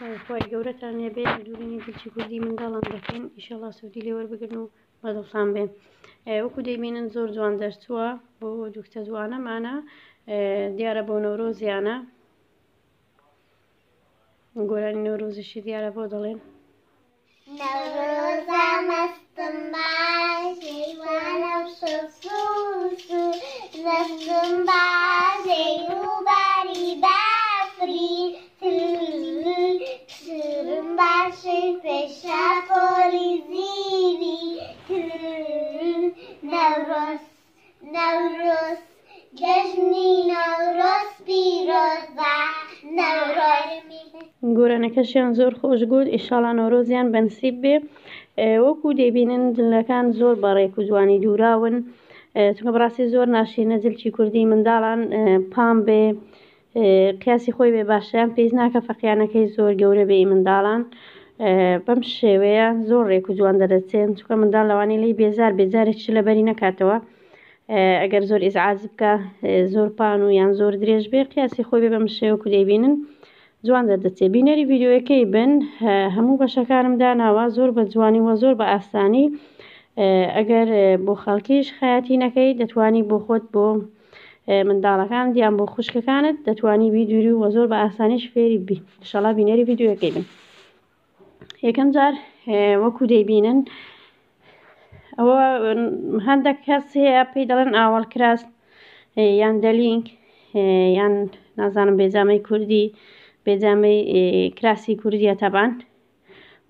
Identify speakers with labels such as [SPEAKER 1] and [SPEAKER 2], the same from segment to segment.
[SPEAKER 1] خۆی گەورەتان هێبێ دوورینی دڵچی کوردی منداڵان دەکەین ئیشەڵا سوودی لێ وەربگرن و بەدڵتان بێن. وەکو دەیبینن زۆر جوان دەرچووە بۆ دوو کتە جوانەمانە، دیارە بۆ نەورۆزیانە، گۆرانی نەورۆزیشی دیارە بۆ دەڵێن.
[SPEAKER 2] نەورۆزە مەستم باش هەیوانە و شەسووس و دەستم باشێ ڕووباری بافری شرم باشێ پێشا پۆلی زیری نەورۆز نەورۆز جەژنی نەورۆز پیرۆزە نەورۆژمی
[SPEAKER 1] گۆرانەکەشیان زۆر خۆش گوت، ئیشاڵا نەورۆزیان بەنسیب بێ. وەکو دەیبینن دلەکان زۆر بەڕێک و جوانی دووراون، چونکە بەڕاستی زۆر ناشێنە جلکی کوردی منداڵان پام بێ قیاسی خۆی بێ باشیان پێیز ناکە فەقیانەکەی زۆر گەورە بێ منداڵان. بەم شێوەیە زۆر ڕێک و جوان دەدەچێن، چونکە منداڵ لەوانەیە لی بێزارێکی لەبەری نەکاتەوە. ئەگەر زۆر ئیزعاج بکە، زۆر پان و یان زۆر درێژ بێ قیاسی خۆی بێ بەم شێوەیە دەیبینن جوان دەردەچێت. بینەری ڤیدیۆیەکەی بن، هەموو بەشەکانم داناوە زۆر بە جوانی و زۆر بە ئاسانی. ئەگەر بۆ خەڵکیش خەیاتی نەکەی دەتوانی بۆ خۆت بۆ منداڵەکان دیان بۆ خوشکەکانت دەتوانی بیدووری و زۆر بە ئاسانیش فێری بی. ئینشەڵا بینەری ڤیدیۆیەکەی بن. یەکەم جار وەکو دەیبینن ئەوە هەندێک کەس هەیە پێی دەڵێن ئاوەڵکراس یان دەلینگ یان نازانم بێجامەی کوردی بێجامەی کراسی کوردیە تەبان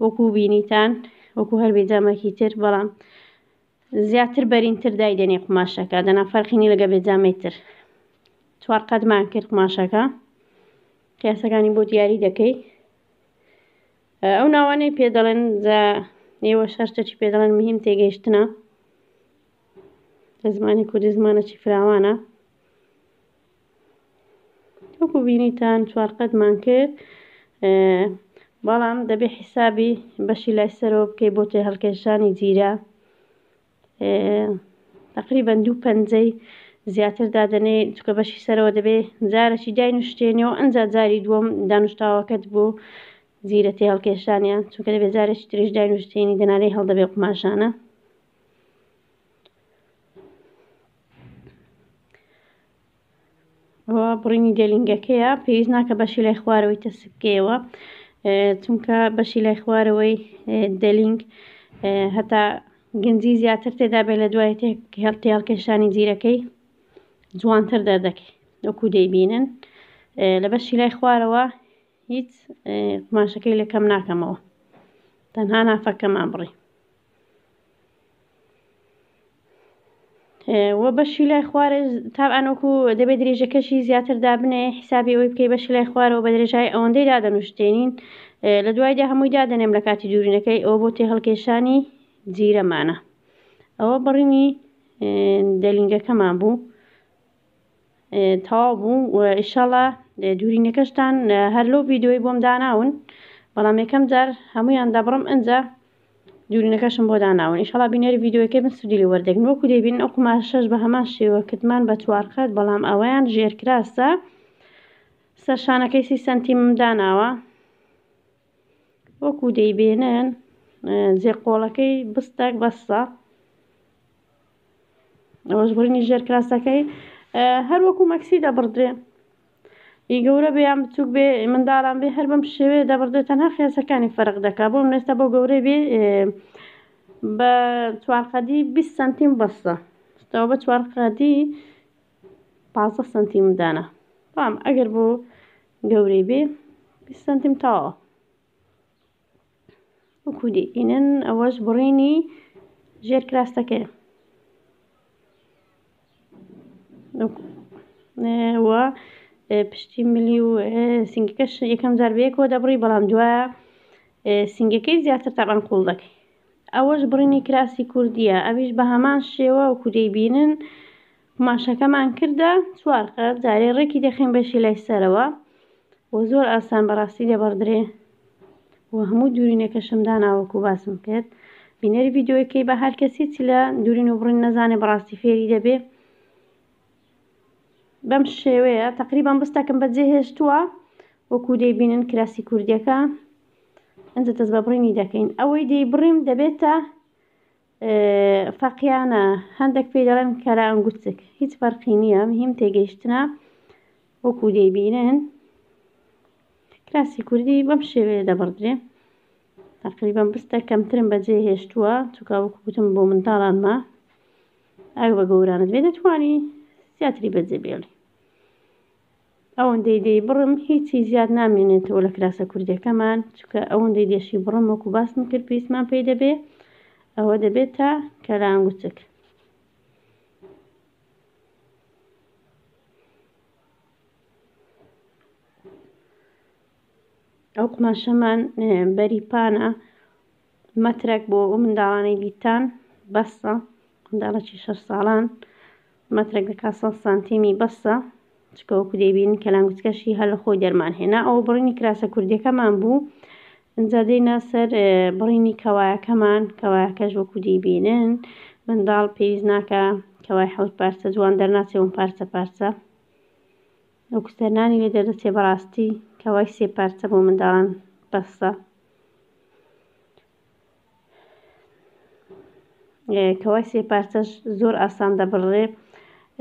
[SPEAKER 1] وەکو بینیتان وەکو هەر بێجامەکی تر، بەڵام زیاتر بەرینتر دایدەنێ قماشەکە، دەنا فەرقینی لەگە بێجامەی تر. 4 قەتمان کرد قماشەکە، قیاسەکانی بۆ دیاری دەکەی. ئەو ناوانەی پێ دەڵێن ئێوە شەرتێکی پێ دەڵێن مهم تێگەیشتنە لە زمانی کوردی، زمانێکی فراوانە. وەکو بینیتان 4 قەتمان کرد، بەڵام دەبێ حیسابی بەشی لای سەرەوە بکەی بۆ تێ هەڵکێشانی جیرە. تقریبەن 2 پەنجەی زیاتر دادەنێ، چونکە بەشی سەرەوە دەبێ جارێکی داینوشتێنەوە ئەنجا جاری دووەم دانوشتاوەکەت بۆ جیرە تێ هەڵکێشانیان، چونکە دەبێ جارێکی تریش داینوشتێنی دەنالەی هەڵدەبێ قماشانە. ئەوە بڕینی دەلینگەکەیە، پێویست ناکە بەشی لای خوارەوەی تەسکەیەوە، چونکە بەشی لای خوارەوەی دەلینگ هەتا گنجی زیاتر تێدا بێت لە دوای تێ هەڵکێشانی جیرەکەی جوانتر دەردەکەی. وەکو دەیبینن لە بەشی لای خوارەوە هیچ قماشەکەی لە کەم ناکەمەوە، تەنها نافەکەمان بڕی. وە بەشی لای خوارە تابعەن وەکو دەبێت درێژەکەشی زیاتر دابنێ، حیسابی ئەوەی بکەی بەشی لای خوارەوە بە درێژای ئەوەندەی دادەنوشتێنین، لە دوایدا هەمووی دادەنێم لە کاتی دوورینەکەی ئەوە بۆ تێ هەڵکێشانی جیرەمانە. ئەوە بڕینی دەلینگەکەمان بوو، تەواو بوو و ئیشەڵا دوورینەکەشتان هەر لەو ڤیدیۆی بۆم داناون، بەڵام یەکەم جار هەموویان دەبڕم ئەنجا دوورینەکەشم بۆ داناون. ئیشەڵا بینەری ڤیدیۆیەکەی من سوودی لێ وەردەگرن. وەکو دەیبینن ئەو قماشەش بە هەمان شێوە کتمان بە 4 قەت، بەڵام ئەوەیان ژێرکراسە، سەرشانەکەی 30 سەنتیمم داناوە. وەکو دەیبینن جێقۆڵەکەی بستێک بەسە، ئەوەش بڕینی ژێرکراسەکەی هەر وەکو مەکسی دەبڕدرێ، گەورە بێ یان بچووک بێ منداڵان بێ هەر بەم شێوەیە دەبڕدرێت، تەنها قیاسەکانی فەرق دەکات. بۆ منێستا بۆ گەورەی بێ بە 4 قەدی 20 سەنتیم بەسە، ئەوە بە 4 قەدی 15 سەنتیم دانا، بەڵام ئەگەر بۆ گەورەی بێ 20 سەنتیم تەواوە. وەکو دەیبینن ئەوەش بڕینی ژێرکراستەکەیە. وە پشتی ملی و سینگەکەش یەکەم جار بەیەکەوە دەبڕی، بەڵام دوایە سینگەکەی زیاتر تەبعەن قوڵ دەکەی. ئەوەش بڕینی کراسی کوردیە، ئەویش بە هەمان شێوە وەکو دەیبینن قماشەکەمان کردە 4 قەت، جارێ ڕێکی دەخین بەشی لای سەرەوە و زۆر ئاسان بەڕاستی دەبەردرێ و هەموو دوورینەکەشم داناوە وەکو باسم کرد. بینەری ڤیدیۆیەکەی بە هەر کەسی چی لە دوورین و بڕین نەزانێ بەڕاستی فێری دەبێ. بەم شێوەیە تقریبان بستەکەم بەجێ هێشتووە وەکو دەیبینن کراسی کوردیەکە ئەنجە دەست بە بڕینی دەکەین. ئەوەی دەیبڕیم دەبێتە فەقیانە، هەندێک پێی دەڵێن کەرانگوچک، هیچ فەرقی نییە، مهم تێگەیشتنە. وەکو دەیبینن کراسی کوردی بەم شێوەیە دەبڕدرێ. تقریبا بستە کەمترم بەجێ هێشتووە چونکە وەکو گوتم بۆ منداڵانمە، ئەگە بە گەورانت بێ دەتوانی زیاتری بەجێ بێڵی. ئەوەندەی دەیبڕم هیچی زیاد نامێنێتەوە لە کراسە کوردیەکەمان، چونکە ئەوەندەی دێشی بڕم وەکو باسم کرد پێویستمان پێی دەبێ ئەوە دەبێتە کەرانگوچک. ئەو قماشەمان بەری پانە، مەترێک بۆ ئەو منداڵانەی دیتان بەسە، منداڵێکی 6 ساڵان مەترێک دەکا 100 سانتیمی بەسە، چکە وەکو دەیبینن کەلانگوچکەشی هەر لە خۆی دەرمان هێنا. ئەوە بڕینی کراسە کوردیەکەمان بوو. ئەنجا دێینە سەر بڕینی کەوایەکەمان. کەوایەکەش وەکو دەیبینن منداڵ پێویست ناکە کەوای 7 پارچە جوان دەرناچێەوە پارچە پارچە، وەکو سەرنانی لێ دەردەچێ بەڕاستی کەوای 3 پارچە بۆ منداڵان بەسە. کەوای 3 پارچەش زۆر ئاسان دەبڕێ.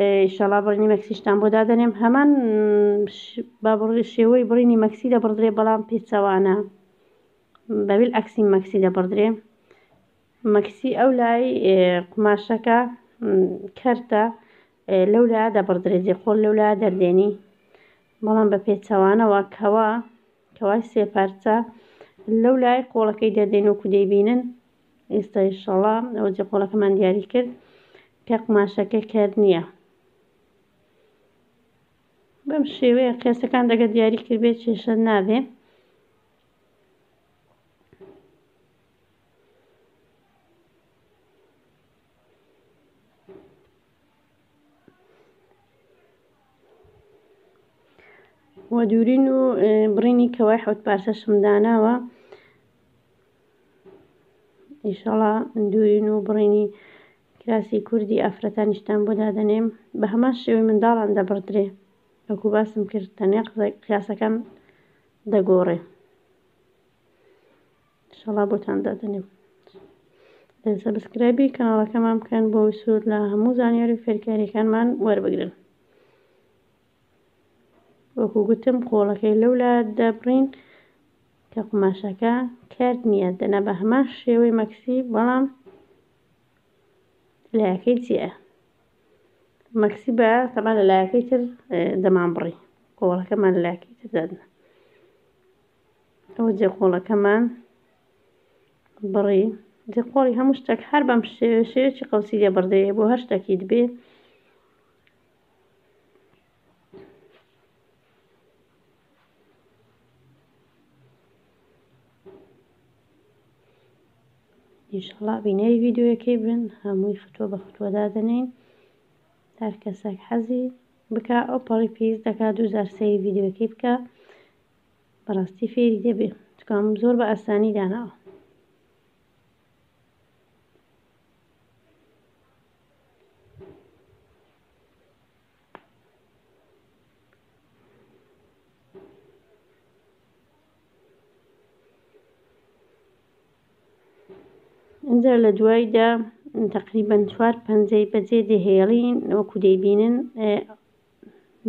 [SPEAKER 1] ئینشەڵا بڕینی مەکسیشتان بۆ دادەنێم. هەمان شێوەی بڕینی مەکسی دەبڕدرێ، بەڵام پێچەوانە بەبیل ئەکسی مەکسی دەبڕدرێ. مەکسی ئەو لای قماشەکە کەرتە، لەو لایە دەبڕدرێ، جێقۆڵ لەو لایە دەردێنی، بەڵام بە پێچەوانەوە کەوای 3 پارچە لەو لای قۆڵەکەی دەردێن. وەکو دەیبینن ئێستا ئینشەڵا ئەوە جێقۆڵەکەمان دیاری کرد کە قماشەکە کەر نییە. بەم شێوەیە قیاسەکان دەگە دیاری کرد بێت کێشە نابێ. وە دوورین و بڕینی کەوای 7 پارچەشم داناوە. ئینشەڵا دوورین و بڕینی کراسی کوردی ئافرەتانیشتان بۆ دادەنێم. بە هەمان شێوەی منداڵان دەبڕدرێ، وەکو باسم کرد تەنیا قیاسەکان دەگۆڕێ. ئینشەڵا بۆتان دادەنێم. سەبسکرایبی کەناڵەکەمان بکەن بۆ سوود لە هەموو زانیاری و فێرکاریەکانمان وەربگرن. وەکو گوتم قۆڵەکەی لەولا دەبڕین کە قماشەکە کەر نییە، دەنا بە هەمان شێوەی مەکسی، بەڵام لایەکەی چییە؟ مەکسی بە تەمان لە لایەکەی تر دەمان بڕی، قۆڵەکەمان لە لایەکەی تر دادنە. ئەوە جێقۆڵەکەمان بڕی، جێقۆڵی هەموو شتێک هەر بەم شێوەیەکی قەوسی دەبڕدرێ بۆ هەر شتێکی دەبێ. ئینشەڵا بینەری ڤیدیۆیەکەی بن، هەمووی فتووە بە فتووە دادەنین. هەر کەسێک حەزی بکە ئەو پەڕی پێویست دەکات 2000 سەیری ڤیدیۆەکەی بکە، بەڕاستی فێری دەبێ، چکەم زۆر بە ئاسانی داناوە. ئەنجا لە دوایدا تقریبەن 4-5 بەجێ دەهێڵین. وەکو دەیبینن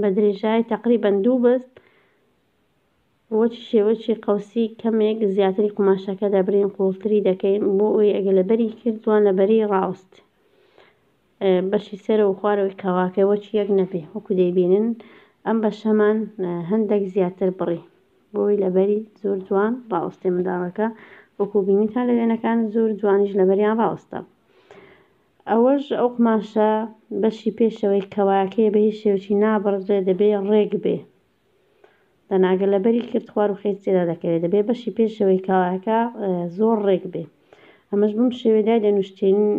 [SPEAKER 1] بە درێژای تقریبەن 2 بست وەکی شێوەیەکی قەوسی کەمێک زیاتری قماشەکە دەبرین، قوڵتری دەکەین بۆ ئەوەی ئەگە لەبەری کرد جوان لەبەری ڕاوست. بەشی سەرە و خوارەوەی کەواکەی وەکی یەک نەبێ. وەکو دەیبینن ئەم بەشەمان هەندێک زیاتر بڕی بۆی لەبەری زۆر جوان ڕاوستێ منداڵەکە. وەکو بینیتان لە وێنەکان زۆر جوانیش لەبەریان ڕاوستە. ئەوەش ئەو قماشە بەشی پێشەوەی کەواکەیە بە هیچ شێوەیەکی نابڕدرێ، دەبێ ڕێک بێ، دەناگە لەبەری کرد خوار و خێت تێدا دەکەوێت، دەبێ بەشی پێشەوەی کەواکە زۆر ڕێک بێ. ئەمەش بم شێوەیەدا دەنووشتێنین.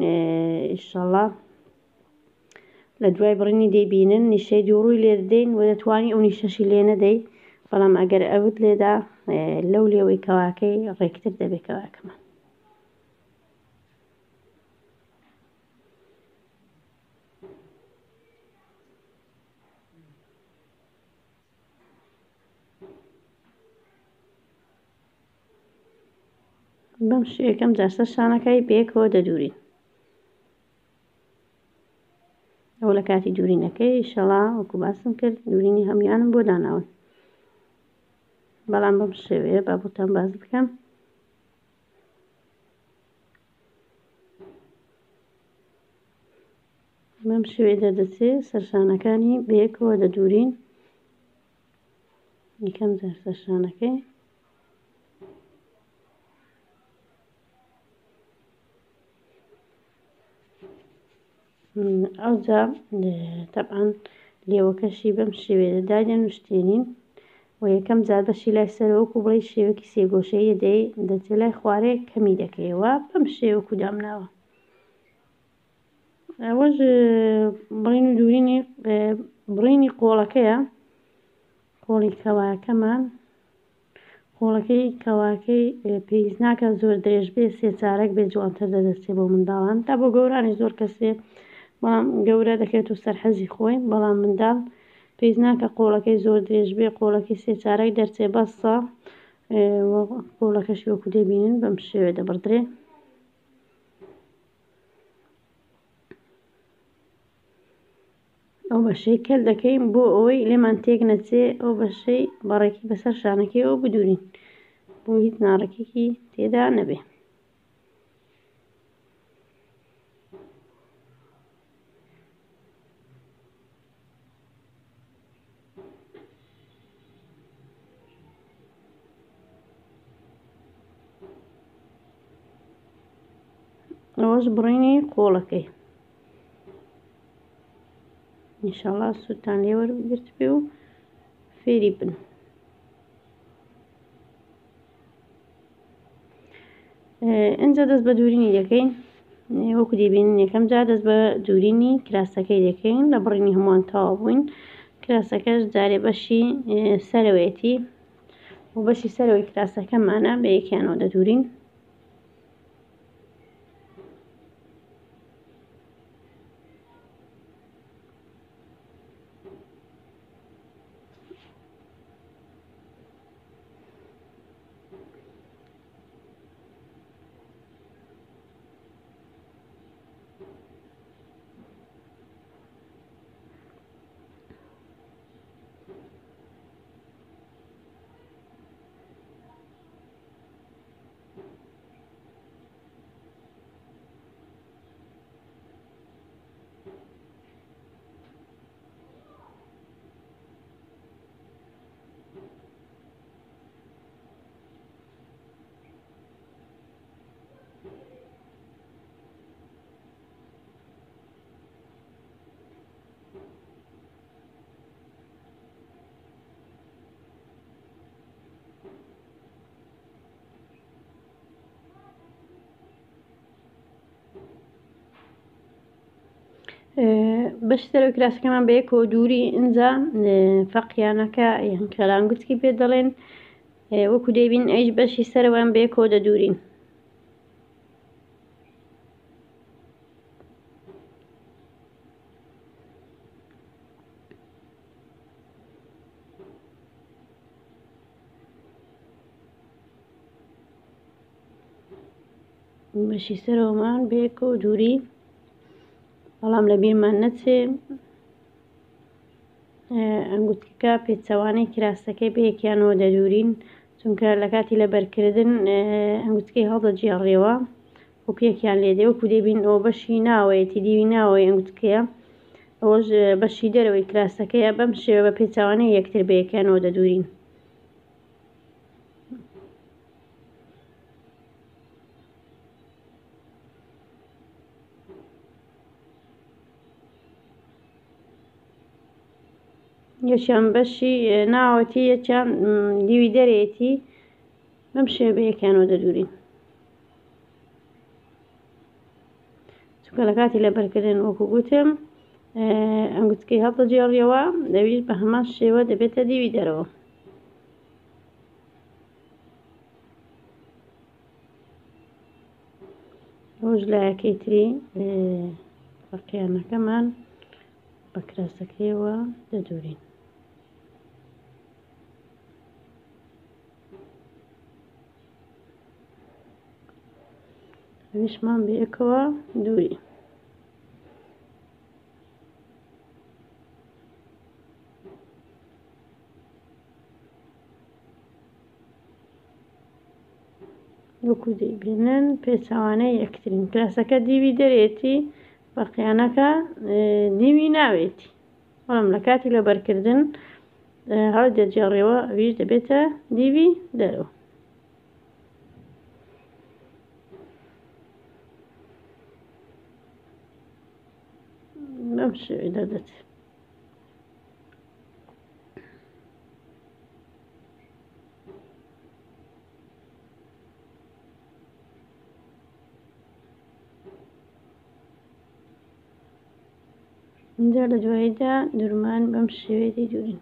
[SPEAKER 1] ئینشەڵا لە دوای بڕینی دەیبینن نیشەی دووڕووی لێ دەدەین و دەتوانی ئەو نیشەشی لێ نەدەی، بەڵام ئەگەر ئەوت لێدا لەو لێوەی کەواکەی ڕێکتر دەبێ کەواکەمان. بەم شێوەیە یەکەم جار سەرشانەکەی پێکەوە دەدورین. ئەو لە کاتی دوورینەکەی ئینشەڵا وەکو باسم کرد دوورینی هەموویانم بۆ داناون، بەڵام بەم شێوەیە با بۆتان باس بکەم. بەم شێوەیە دەردەچێت سەرشانەکانی بەیەکەوە دەدورین. یەکەم جار سەرشانەکەی ئەوجا تەبعاً لێوەکەشی بەم شێوەیە دادەنوشتێنین و یەکەم جار بەشی لای سەرەوە وەکو بڵێ شێوەیەکی سێگۆشەیە دەچێت لای خوارێ کەمی دەکەیەوە بەم شێوە وەکو دامناوە. ئەوەش بڕین و دوورینی بڕینی قۆڵەکەیە، قۆڵی کەواکەمان. قۆڵەکەی کەواکەی پێویست ناکە زۆر درێژ بێ، سێ چارەک بێ جوانتر دەدەچێت بۆ منداڵان، تا بۆ گەورانی زۆر کەسێ بەڵام گەورە دەکرێت و سەرحەزی خۆی، بەڵام منداڵ پێویست ناکە قۆڵەکەی زۆر درێژ بێ، قۆڵەکەی سێ چارەک دەرچێ بەسە. قۆڵەکەشی وەکو دەبینن بەم شێوە دەبڕدرێ. ئەو بەشەی کەل دەکەین بۆ ئەوەی لێمان تێک نەچێ ئەو بەشەی بەڕێکی بەسەر شانەکەیەوە بدورین بۆ هیچ ناڕێکێکی تێدا نەبێ. ئەوەش بڕینی قۆڵەکەی. ئینشەڵا سوودتان لێ وەرگرت بێ و فێری بن. ئەنجا دەست بە دوورینی دەکەین، وەکو دەبینن یەکەم جار دەست بە دوورینی کراسەکەی دەکەین. لە بڕینی هەمووان تەواو بووین. کراسەکەش جارێ بەشی سەرەوەیەتی و بەشی سەرەوەی کراسەکەمانە بە یەکیانەوە دەدورین. بەشی سەرەوەی کراسەکەمان بە یەکەوە دووری. ئینجا فەقیانەکە یان کەلانگوتکی پێ دەڵێن، وەکو دەبین ئەیش بەشی سەرەوەیان بە یەکەوە دەدورین. بەشی سەرەوەمان بە یەکەوە دووری، بەڵام لە بیرمان نەچێ ئەنگوتکەکە پێچەوانەی کراسەکەی بە یەکیانەوە دەدورین، چونکە لە کاتی لەبەرکردن ئەنگوتکەی هەڵدەجێڕێەوە وەکو یەکیان لێدێ. وەکو دەبین ئەوە بەشی ناوەیەتی دیوی ناوەی ئەنگوتکەیە، ئەوەش بەشی دەرەوەی کراسەکەیە. بەم شێوە بە پێچەوانەی یەکتر بە یەکیانەوە دەدورین. یەکیان بەشی ناوەتی، یەکیان دیوی دەرەیەتی، بەم شێوە بە یەکیانەوە دەدورین. چونکە لە کاتی لەبەرکردن وەکو گوتم ئەنگوتکەی هەڵدەجێڕێەوە، دەویست بە هەمان شێوە دەبێتە دیوی دەرەوە. ئەوش لایەکەی تری فەقیانەکەمان بە کراسەکەیەوە دەدورین. ئەویشمان بەیەکەوە دووری. وەکو دەیبینن پێچەوانەی یەکترین. کراسەکە دیوی دەرێتی، بەقییانەکە دیوی ناوێتی، بەڵام لە کاتی لەبەرکردن هەڵ دەجێڕێەوە، ئەویش دەبێتە دیوی دەرەوە. بەم شێوەیە دەردەچێت. اینجا لە دواییدا دوورمان بەم شێوەیە دەیدورین.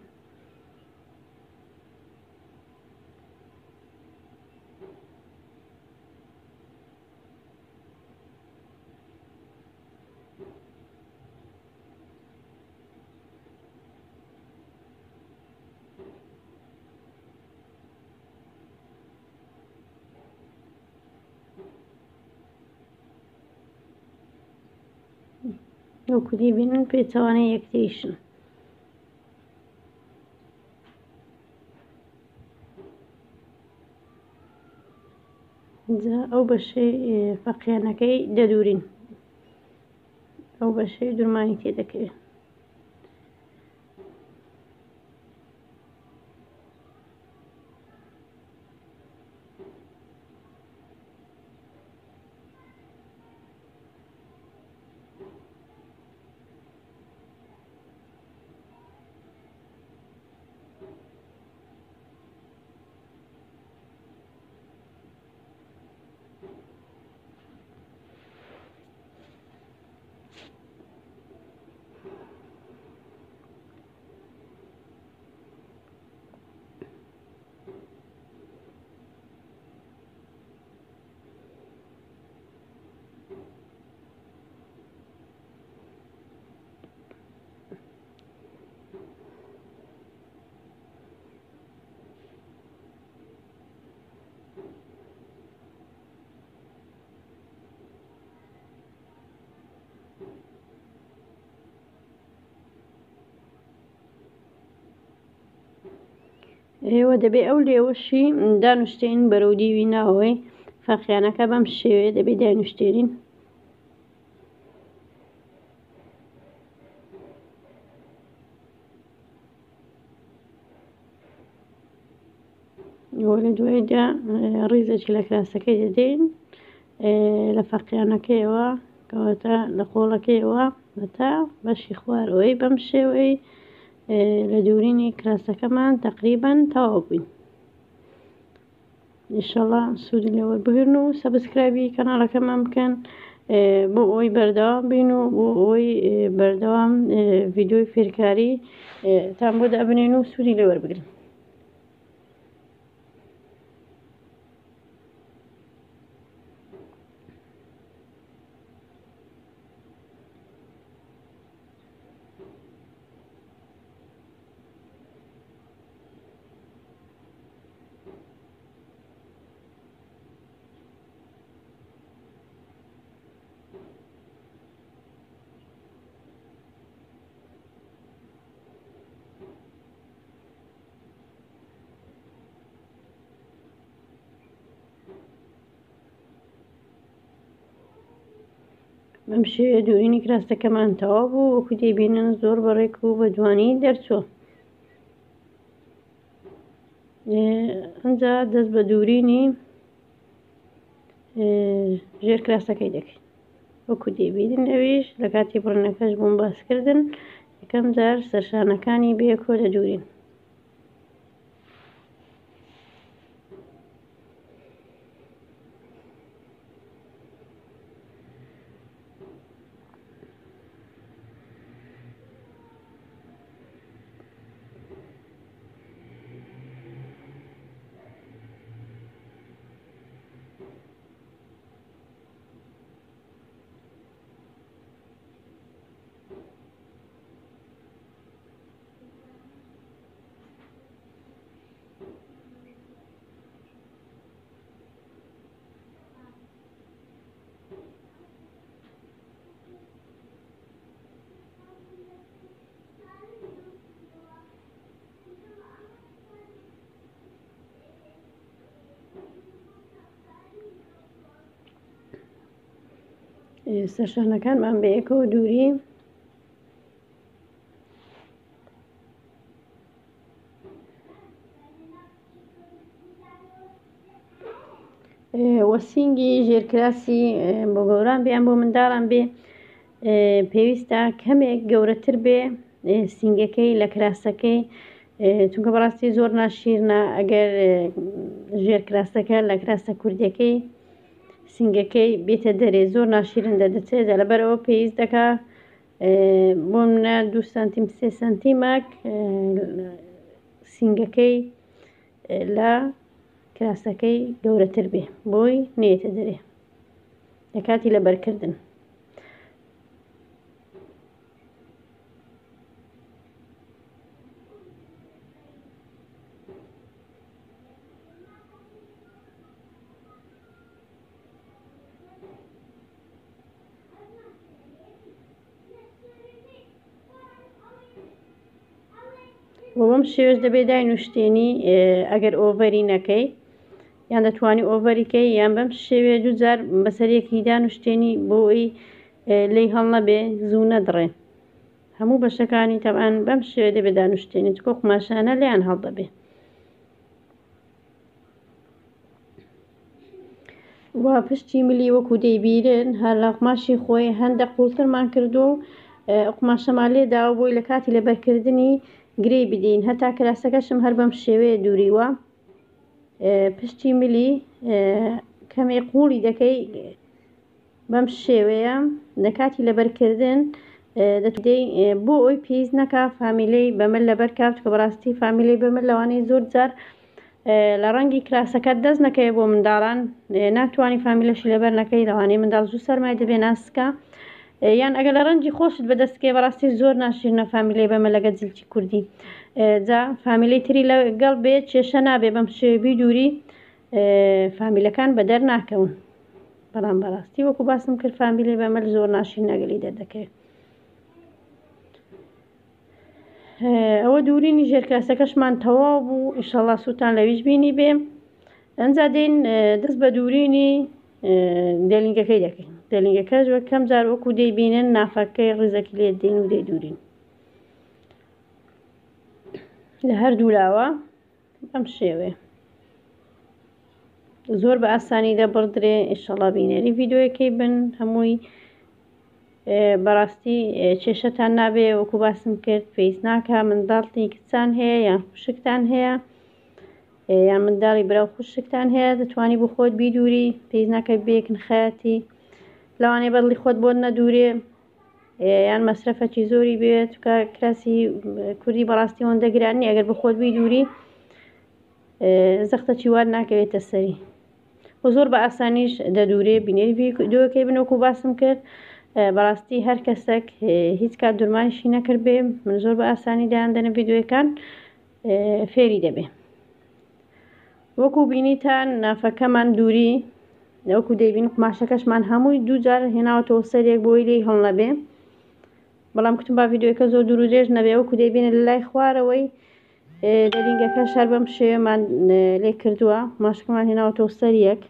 [SPEAKER 1] وەکو دەیبینن پێچەوانەی یەکتریشن. جا ئەو بەشەی فەقییانەکەی دەدورین، ئەو بەشەی دوورمانی تێدەکەوێت. ئێوە دەبێ ئەو لێوەشی دانوشتێن بەرەو دیوی ناوەوەی فەقییانەکە بەم شێوەیە دەبێ دانوشتێنین. لە دواییدا ڕیزێکی لە کراسەکەی دەدەین لە فەقییانەکەیەوە، کەواتە لە قۆڵەکەیەوە هەتا بەشی خوارەوەی بەم شێوەی لە دوورینی کراسەکەمان تەقریبەن تەواو بووین. ئینشەڵڵا سوودی لێوەربگرن و سەبسکرایبی کەناڵەکەمان بکەن بۆ ئەوەی بەردەوام بین و بۆ ئەوەی بەردەوام ڤیدیۆی فێرکاری تان بۆ دابنێن و سوودی لێوەربگرن. بەم شێوەیە دوورینی کراسەکەمان تەواو بوو. وەکو دەیبینن زۆر بەڕێک و بە جوانی دەرچووە. ئەنجا دەست بە دوورینی ژێر کراسەکەی دەکەین. وەکو دەیبینن ئەویش لە کاتی بڕنەکەش بووم باسکردن، یەکەم جار سەرشانەکانی بەیەکەوە دەدورین. سەرشانەکانمان بە یەکەوە دووری وەسینگی ژێرکراسی بۆ گەوران بیان بۆ منداڵان بێ پێویستە کەمێک گەورەتر بێ سینگەکەی لە کراسەکەی، چونکە بەڕاستی زۆر ناشیرنە ئەگەر ژێرکراسەکە لە کراسە کوردەکەی سینگەکەی بێتە دەرێ زۆر ناشیرن دەدەچێت، لەبەرەوە پێویست دەکا بۆ منە 2 سانتیم 3 سانتیمەک سینگەکەی لە کراسەکەی گەورەتر بێ بۆی نێتە دەرێ لە کاتی لەبەرکردن. بەم شێوەش دەبێت داینوشتێنی ئەگەر ئۆڤەری نەکەی یان دەتوانی ئۆڤەریکەی یان بەم شێوێ دووجار بەسەرێکی دانوشتێنی بۆ ئەوی لی هەڵ نەبێ زوو نەدڕێ. هەموو بەشەکانی تەبعاً بەم شێوێ دەبێت دانوشتێنی چکۆ قماشانە لیان هەڵ دەبێ. وا پشتی ملی وەکو دەیبیرن هەر لە قماشی خۆی هەندێک قوڵترمان کردو و قماشەمان لێداوە بۆی لە کاتی لەبەرکردنی گرێی بدەین. هەتا کراسەکەشم هەر بەم شێوەیە دووریوە پشتی ملی کەمێ قوڵی دەکەی بەم شێوەیە لە کاتی لەبەرکردن دەتودەی بۆ ئەوی پێویست نەکا فامیلەی بەمەل لەبەر کات کە بەڕاستی فامیلەی بەمەل لەوانەیە زۆر جار لە ڕەنگی کراسەکەت دەست نەکەوێت بۆ منداڵان ناتوانانی فامیلەشی لەبەر نەکەی لەوانەیە منداڵ زوو سەرمای دەبێ ناسکە یان ئەگەر لە ڕەنگی خۆشت بەدەستکێ بەڕاستی زۆر ناشیرنە فامیلەی بەمە لەگە جلکی کوردی جا فامیلەی تری لەگەڵ بێت کێشە نابێ بەم شێوەی بیدووری فامیلەکان بە دەر ناکەون. بەڵام بەڕاستی وەکو باسم کرد فامیلەی بەمەل زۆر ناشیر نەگەلی دەردەکەوێت. ئەوە دوورینی ژێرکراسەکەشمان تەواو بوو ئینشەڵڵا سووتان لەویش بینی بێ. ئەنجا دێن دەست بە دوورینی دێلینگەکەی دەکەین. دێلینگەکەش کەم جار وەکو دەیبینن نافەکەی ڕیزەکی لێ دێن و دەیدورین لە هەردوو لاوە بەم شێوەیە زۆر بە ئاسانی دەبڕدرێ. ئینشەڵڵا بینەری ڤیدۆیەکەی بن هەمووی بەڕاستی کێشەتان نابێ وەکو باسم کرد پێویست ناکە منداڵی کچان هەیە یان خوشکتان هەیە یان منداڵی براو خوشکتان هەیە دەتوانی بۆ خۆت بیدووری پێویست ناکە بێکن خەیاتی لەوانەیە بەدڵی خۆت بۆت نەدوورێ یان مەسرەفەکی زۆری بێت کە کراسی کوردی بەڕاستی ئەوەندە گرانی ئەگەر بە خۆت بیدووری زەختە چیوار ناکەوێتە سەری و زۆر بە ئاسانیش دەدوورێ. بینێری ڤیدۆیەکەی بن وەکو باسم کرد بەڕاستی هەر کەسێک هیچ کات دوورمانیشی نەکرد بێ من زۆر بە ئاسانی دایاندەنە ڤیدۆیەکان فێری دەبێ. وەکو بینیتان نافەکەمان دووری وەکو دەیبین قماشەکەشمان هەمووی دووجار هێناوەتەوە سەرێک بۆی لی هەڵ نەبێ. بەڵام کوتم با ڤیدۆیەکە زۆر دوور و درێژ نەبێ وەکو دەیبینە لە لای خوارەوەی دەلینگەکە شەر بەم شێوەمان لێ کردووە قماشەکەمان هێناوەتەوە سەریەک.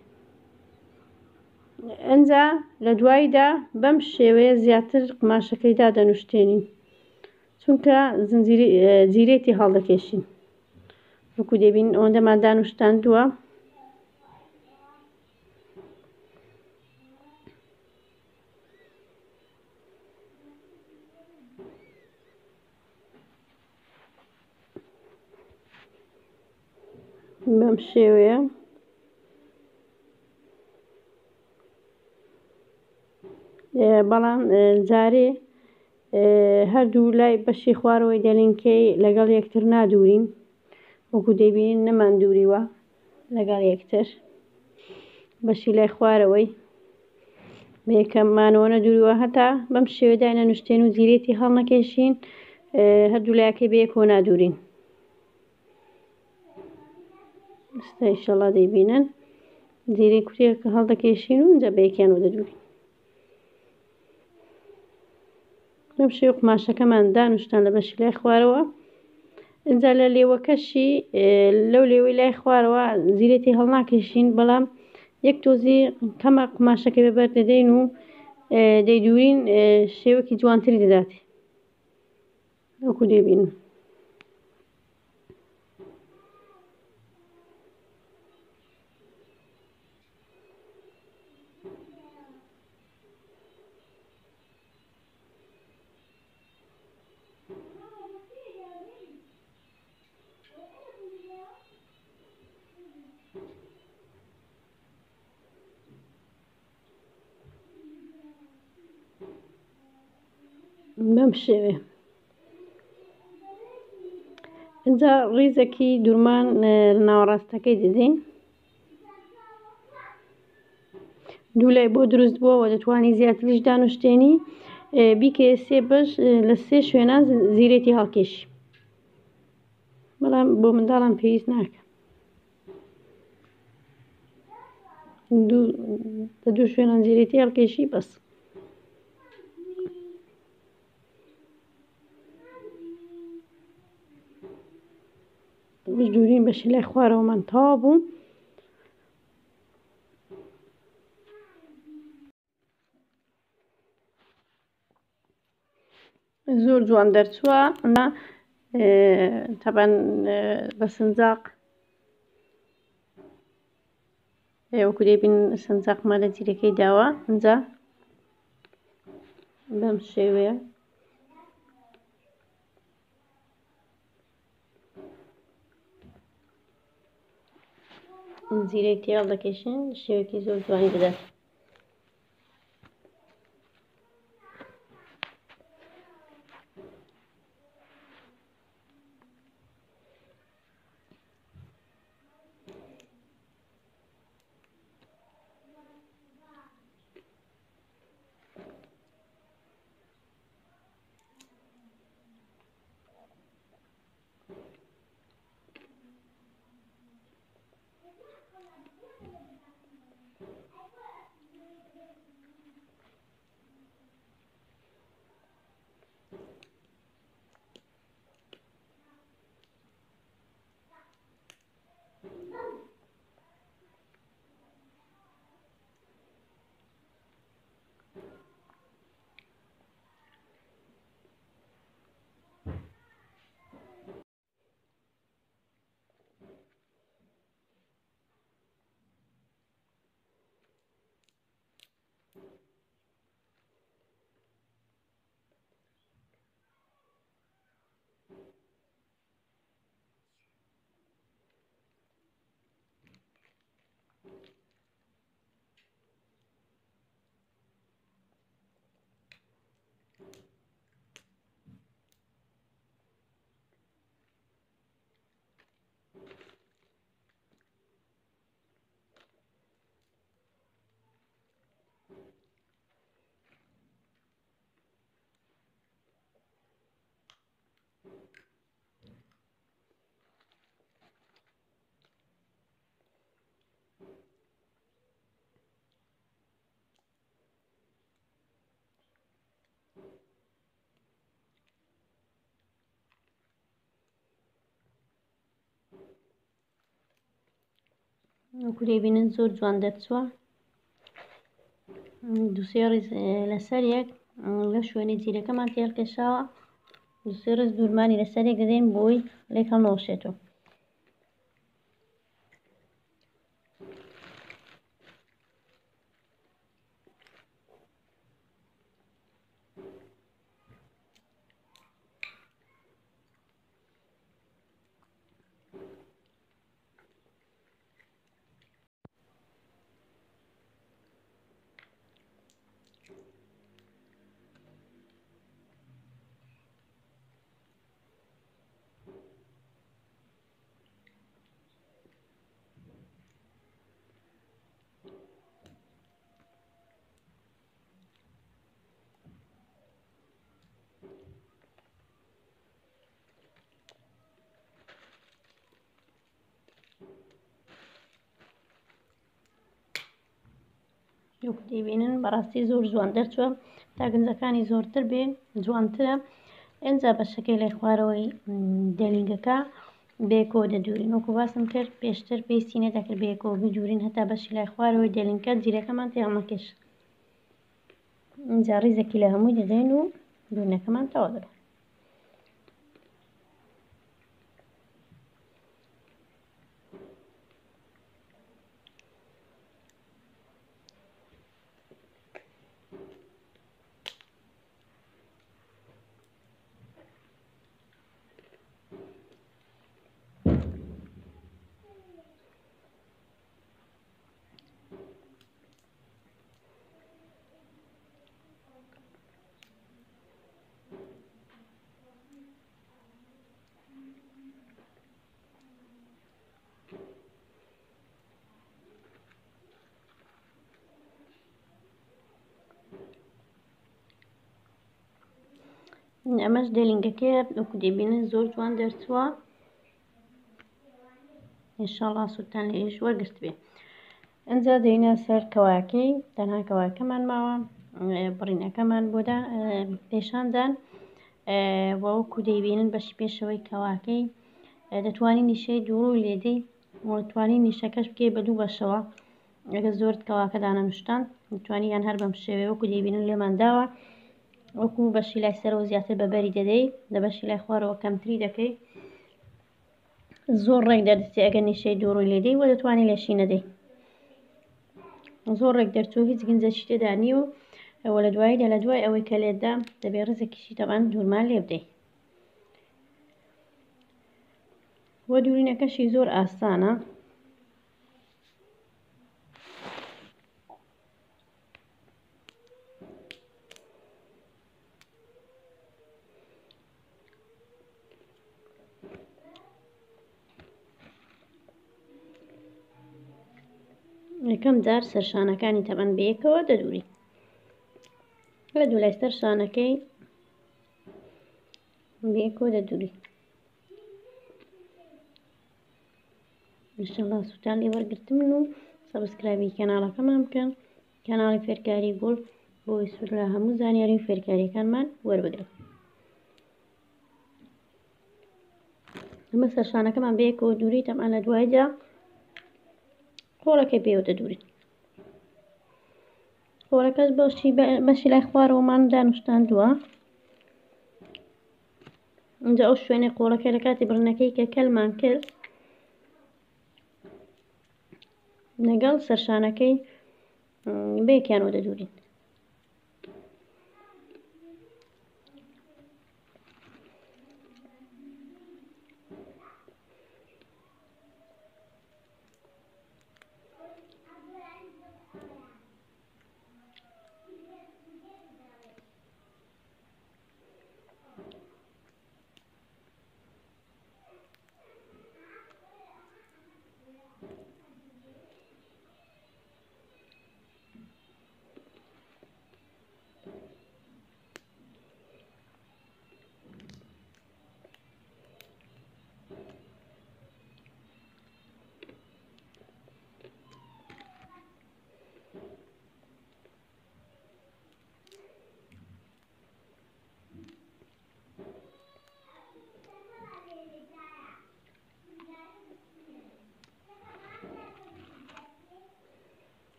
[SPEAKER 1] ئەنجا لە دواییدا بەم شێوەیە زیاتر قماشەکەی دادەنوشتێنین چونکە جیرێتی هەڵدەکێشین وەکو دەبین ئەوەندەمان دانوشتاندووە. بەم شێوەیە بەڵام جارێ هەردوو لای بەشی خوارەوەی دەلینکەی لەگەڵ یەکتر نادوورین وەکو دەیبین نەمان دووریوە لەگەڵ یەکتر بەشی لای خوارەوەی بە یەکەممانەوە نەدووریوە هەتا بەم شێوە داینەنوشتێن و زیرێتی هەڵ نەکێشین هەردوو لایەکەی بە یەکەوە نادوورین. ستا ئینشەڵڵا دەیبینن زیرەی کوتێکە هەڵدەکێشین و ئەنجا بە یەکیانەوە دەدوورین. بەم شێوە قماشەکەمان دانوشتان لە بەشی لای خوارەوە. ئەنجا لە لێوەکەشی لەو لێوەی لای خوارەوە زیرێتی هەڵ ناکێشین بەڵام یەک تۆزی کەمە قماشەکەی بەبەر دەدەین و دەیدورین شێوەکی جوانتری دەداتێ وەکو دەبینن. بەم شێوێ اینجا ڕیزێکی دوورمان لە ناوەڕاستەکەی دەدەین. دوو لای بۆ دروست بووەوە دەتوانی زیاتریش دانوشتێنی بیکە سێ بەش لە سێ شوێنان زیرەتی هەڵکێشی، بەڵام بۆ منداڵان پێویست ناکە. دوو شوێنان زیرەتی هەڵکێشی بەس. دوورین بەشی لای خوارەوەمان تەواو بوو. زۆر جوان دەرچووە. تەبەن بە سنجاق وەکو دەبین سنجاقمان لە جیرەکەی داوە. ئەنجا بەم شێوەیە زیرەی تێڵ دەکەشین شێوەیەکی زۆر جوانی دەدات. وەکو دەبینن زۆر جوان دەرچووە. دووسێ ڕیز لەسەر یەک لە شوێنەی جیرەکەمان تێڵکێشاوە. دووسێ ڕیز دوورمانی لەسەر یەک دەدەین بۆی لێک هەڵنەوەشێتەوە. وەکو دەبینن بەڕاستی زۆر جوان دەرچووە. تا گنجەکانی زۆرتر بێن جوانترە. ئەنجا بەشەکەی لای خوارەوەی دەلینگەکە بەیەکەوە دەدورین. وەکو باسم کرد پێشتر پێویستی نەدەکرد بەیەکەوە بدورین هەتا بەشی لای خوارەوەی دەلینگەکە جیرەکەمان تێڵ نەکێشێت. اینجا ڕیزێکی لە هەمووی دەدەین و دوورنەکەمان تەوا دەبێت. ئەمەش دەلینگەکەیە وەکو دەبینن زۆر جوان دەرچووە. ئینشاڵڵا سوودتان لێش وەرگرت بێ. ئەنجا دەینە سەر کەواکەی، تەنها کەواکەمان ماوە بڕینەکەمان بۆ پێشاندان و وەکو دەیبینن بەشی پێشەوەی کەواکەی دەتوانین نیشەی دووڕووی لێدەی و دەتوانین نیشەکەش بکەی بە دوو بەشەوە. ئەگەر زۆرت کەواکە دانەنوشتان دەتوانی یان هەر بەم شێوەیە وەکو دەیبینن لێمان داوە وەکو بەشی لای سەرەوە زیاتر بەبەری دەدەی لە بەشی لای خوارەوە کەمتری دەکەی. زۆر ڕێک دەردەچێت ئەگەر نیشەی دووڕووی لێدەی و دەتوانی لێشی نەدەی. زۆر ڕێک دەرچوو هیچ گنجەشی تێدا نییە و ئەوە لە دواییدا لە دوای ئەوەی کە لێتدا دەبێت ڕزێکیشی تەبان دوورمان لێ بدەی. وە دوورینەکەشی زۆر ئاسانە. یەکەم جار سەرشانەکانی تەبەن بەیەکەوە دەدووری لە دوو لای سەر شانەکەی بەیەکەوە دەدووری. ئینشاڵڵا سوودتان لێ وەرگرتمن و سەبسکرایبی کەناڵەکەمان بکەن، کەناڵی فێرکاری گوڵ بۆی سوود لە هەموو زانیاری و فێرکاریەکانمان وەربگرن. ئەمە سەرشانەکەمان بەیەکەوە دووری تەمان لە دواییدا خۆڵەکەی پێوە دەدوورین. خۆڵەکەش بەشی لای خوارەوەمان دانوشتاندووە. اینجا ئەو شوێنەی قۆڵەکەی لە کاتی بڕنەکەی کە کەلمان کرد لەگەڵ سەرشانەکەی بەیەکیانەوە دەدوورین.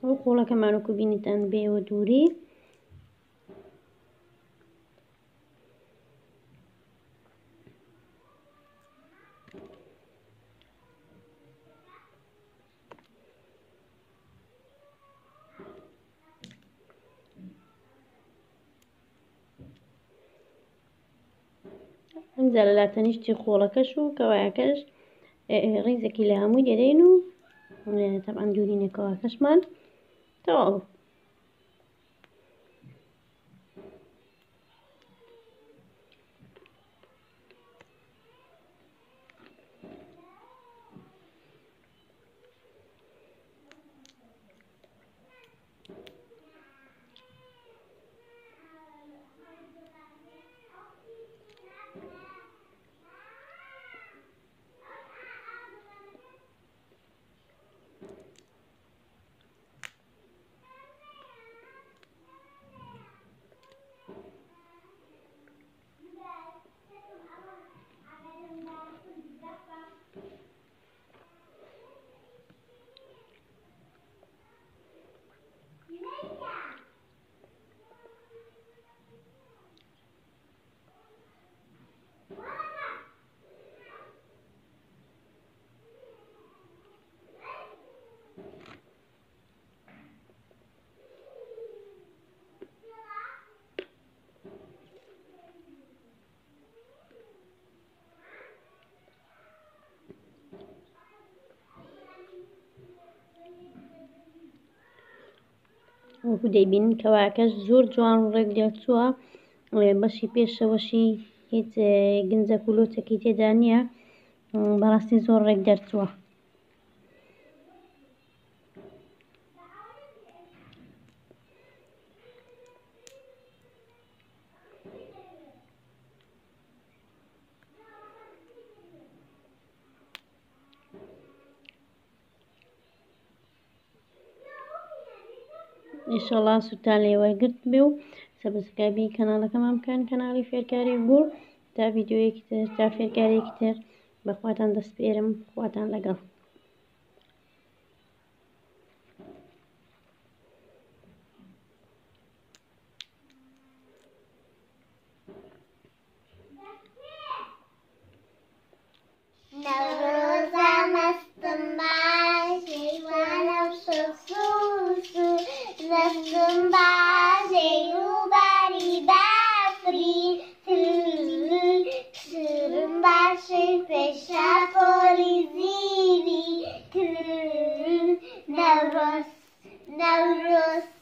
[SPEAKER 1] ئەو قۆڵەکەمان وەکو بینیتان بێوە دووری ئەمجا لە لاتەنیشتی خۆڵەکەش و کەوایەکەش ڕیزێکی لە هەمووی دەدەین و تەبعەن دوورینە کەواکەشمان تەواو. وەکو دەیبینن کەواکەش زۆر جوان ڕێک دێچووە بەشی پێشەوەشی هیچ گنجە کولۆچێکی تێدا نییە بەڕاستی زۆر ڕێک دەرچووە. ئینشەڵا سوتان لێ وەرگرت بێ و سەبسکرایبی کەناڵەکەمان بکەن، کەناڵی فێرکاری گوڵ، تا ڤیدیۆیەکی تر تا فێرکارێکی تر بەخواتان دەسپێرم. خواتان لەگەڵ.
[SPEAKER 2] نەورۆزە مەستم باش هەیوانە و شەسووسو دەستم باش ڕووباری بافری شرم باشی پێشە پۆلی زیری نەورۆز